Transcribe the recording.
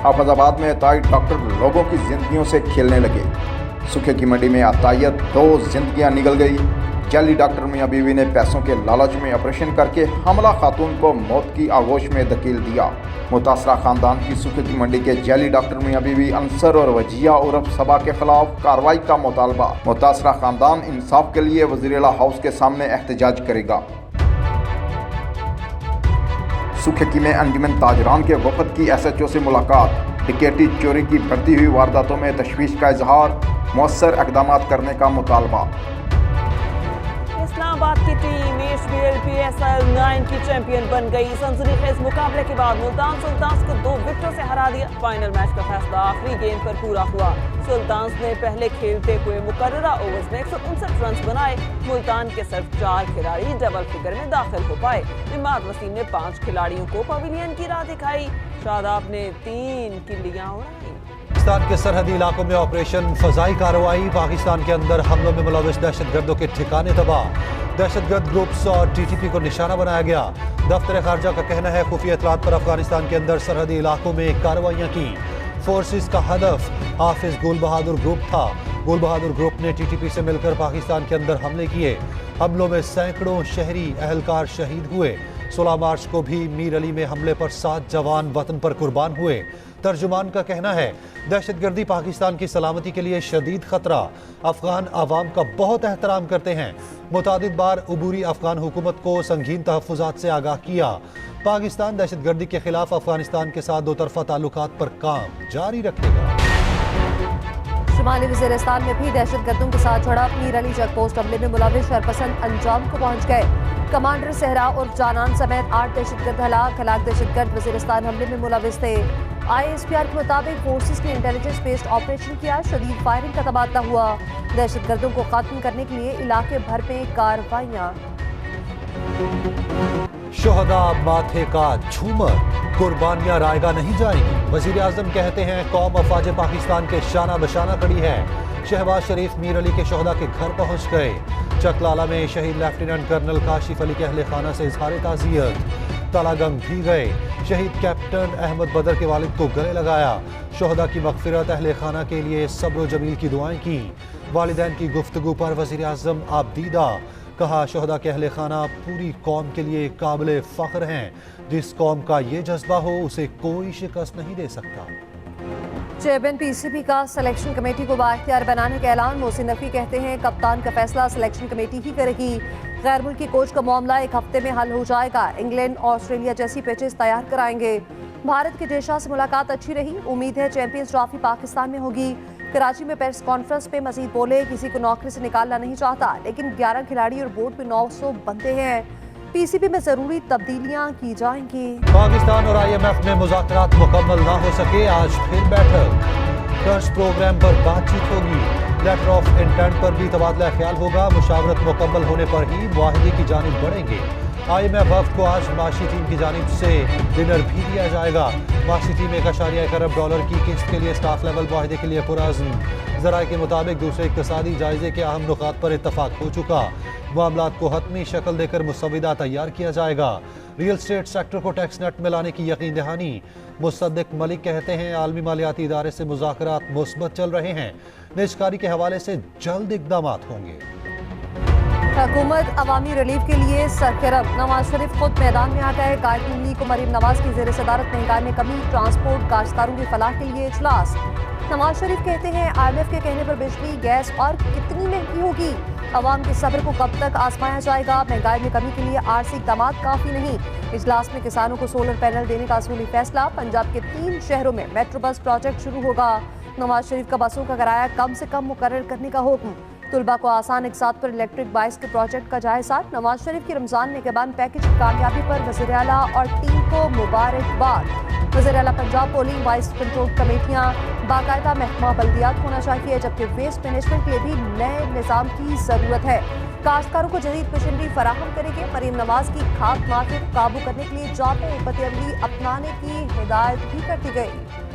हाफिज आबाद में अताई डॉक्टर लोगों की जिंदगियों से खेलने लगे। सूखे की मंडी में अतायत 2 जिंदगियां निकल गई। जाली डॉक्टर मियां बीवी ने पैसों के लालच में ऑपरेशन करके हमला खातून को मौत की आगोश में धकेल दिया। मुतासरा खानदान की सूखे की मंडी के जाली डॉक्टर मियां बीवी अंसर और वजिया उर्फ सबा के खिलाफ कार्रवाई का मुतालबा। मुतासरा खानदान इंसाफ के लिए वज़ीर-ए-आला हाउस के सामने एहतजाज करेगा। सुखेकी में अंजुमन ताजरान के वफद की SHO से मुलाकात। टिकेटी चोरी की बढ़ती हुई वारदातों में तशवीश का इजहार, मौसर इक़दामात करने का मुतालबा। इस्लामाबाद की टीम HBL PSL 9 की चैंपियन बन गई। सनसनीखेज मुकाबले के बाद मुल्तान सुल्तान्स को 2 विकेटों से हरा दिया। फाइनल मैच का फैसला आखिरी गेंद पर पूरा हुआ। सुल्तान्स ने पहले खेलते हुए मुकर्ररा ओवर्स में 159 रन बनाए। मुल्तान के सिर्फ 4 खिलाड़ी डबल फिगर में दाखिल हो पाए। इमाद वसीम ने 5 खिलाड़ियों को पवेलियन की राह दिखाई। शादाब ने 3 किल्लियां उड़ाई। पाकिस्तान के सरहदी इलाकों में ऑपरेशन फजाई कार्रवाई। पाकिस्तान के अंदर हमलों में मुलविस दहशतगर्दों के ठिकाने तबाह। दहशतगर्द ग्रुप्स और TTP को निशाना बनाया गया। दफ्तर खारजा का कहना है खुफिया इत्तलात पर अफगानिस्तान के अंदर सरहदी इलाकों में कार्रवाइयाँ की। फोर्सेस का हदफ हाफिज गुल बहादुर ग्रुप था। गुल बहादुर ग्रुप ने TTP से मिलकर पाकिस्तान के अंदर हमले किए। हमलों में सैकड़ों शहरी अहलकार शहीद हुए। 16 मार्च को भी मीर अली में हमले पर 7 जवान वतन पर कुर्बान हुए। तर्जुमान का कहना है दहशतगर्दी पाकिस्तान की सलामती के लिए शदीद खतरा। अफगान आवाम का बहुत एहतराम करते हैं। मुतादिद बार उबूरी अफगान हुकूमत को संगीन तहफ़्फ़ुज़ात से आगाह किया। पाकिस्तान दहशतगर्दी के खिलाफ अफगानिस्तान के साथ 2 तरफ़ा ताल्लुकात पर काम जारी रखेगा। शुमाली वज़ीरिस्तान में भी दहशतगर्दों के साथ झड़प। मीर अली चेक पोस्ट हमले में मुलविस शरपसंद अंजाम को पहुंच गए। कमांडर सहरा और जानान समेत 8 दहशतगर्द हलाक दहशतगर्द वज़ीरिस्तान हमले में मुलविस थे। ISPR के मुताबिक फोर्सेस ने इंटेलिजेंस बेस्ड ऑपरेशन किया। शदीद फायरिंग का तबादला हुआ। दहशतगर्दों को खत्म करने के लिए इलाके भर में कार्रवाइयाँ। शोहदा माथे का झूमर, कुर्बानियां रायगा नहीं जाएंगी। वजीर आजम कहते हैं कौम अफवाज पाकिस्तान के शाना बशाना खड़ी है। शहबाज शरीफ मीर अली के शोहदा के घर पहुंच गए। चकलाला में शहीद लेफ्टिनेंट कर्नल काशिफ अली के अहले खाना से इजहार ताज़ियत। तलागंग भी गए। शहीद कैप्टन अहमद बदर के वालिद को गले लगाया। शोहदा की मगफिरत अहले खाना के लिए सब्र जमील की दुआएं की। वालिदैन की गुफ्तगू पर वजीर आजम आबदीदा। कहा शोहदा के अहले खाना पूरी कौम के लिए काबिल फ़ख्र हैं। जिस कौम का ये जज्बा हो उसे कोई शिकस्त नहीं दे सकता। चेयरमैन PCB का सिलेक्शन कमेटी को बाइख्तियार बनाने का ऐलान। मोहसिन नकवी कहते हैं कप्तान का फैसला सिलेक्शन कमेटी ही करेगी। गैर मुल्की कोच का मामला 1 हफ्ते में हल हो जाएगा। इंग्लैंड ऑस्ट्रेलिया जैसी पिचेस तैयार कराएंगे। भारत के डेशा से मुलाकात अच्छी रही। उम्मीद है चैंपियंस ट्रॉफी पाकिस्तान में होगी। कराची में प्रेस कॉन्फ्रेंस पे मजीद बोले किसी को नौकरी से निकालना नहीं चाहता, लेकिन 11 खिलाड़ी और बोर्ड पे 900 बंदे हैं। PCB में जरूरी तब्दीलियां की जाएंगी। पाकिस्तान और IMF में मुज़ाकरात मुकम्मल ना हो सके, आज फिर बैठक। कर्ज प्रोग्राम पर बातचीत होगी। लेटर ऑफ इंटेंट पर भी तबादला ख्याल होगा। मुशावरत मुकम्मल होने पर ही मुआहदे की जानिब बढ़ेंगे। IMF वफ़द को आज माशी टीम की जानिब से डिनर भी दिया जाएगा। माशी टीम $1.1 अरब की किस्त के लिए स्टाफ लेवल मुआहदे के लिए पुरअज़्म। ज़राए के मुताबिक दूसरे इक़्तिसादी जायजे के अहम नुकात पर इत्तफाक हो चुका। मामलात को हतमी शक्ल देकर मुसविदा तैयार किया जाएगा। रियल स्टेट सेक्टर को टैक्स नेट में लाने की यकीन दहानी। मुसद्दिक मलिक कहते हैं आलमी मालियाती इदारे से मुज़ाकरात मुस्बत चल रहे हैं। निजकारी के हवाले से जल्द इक़दामात होंगे। हुकूमत अवामी रिलीफ के लिए सरगर्म। नवाज शरीफ खुद मैदान में आ गए। कायदीन लीग को मरीम नवाज की ज़ेर सदारत महंगाई में कमी, ट्रांसपोर्ट, काश्तकारों की फलाह के लिए इजलास। नवाज शरीफ कहते हैं IMF के कहने पर बिजली, गैस और कितनी महंगी होगी। अवाम के सब्र को कब तक आजमाया जाएगा। महंगाई में कमी के लिए आरसी इक़दामात काफ़ी नहीं। इजलास में किसानों को सोलर पैनल देने का असूली फैसला। पंजाब के 3 शहरों में मेट्रो बस प्रोजेक्ट शुरू होगा। नवाज शरीफ का बसों का किराया कम से कम मुकर्रर करने का हुक्म। तुलबा को आसान इक़सात पर इलेक्ट्रिक बाइक्स के प्रोजेक्ट का जायजा। नवाज शरीफ की रमज़ान निगहबान पैकेज की कामयाबी पर वज़ीर आला और टीम को मुबारकबाद। वज़ीर आला पंजाब पोलिंग वाइस कंट्रोल कमेटियाँ बाकायदा महकमा बल्दियात होना चाहिए, जबकि वेस्ट मैनेजमेंट के लिए भी नए निज़ाम की ज़रूरत है। काश्तकारों को जदीद मशीनरी फराहम करेंगे। मरीम नवाज की खाद माफिया को काबू करने के लिए जामे बदअमली अपनाने की हिदायत भी कर दी गई।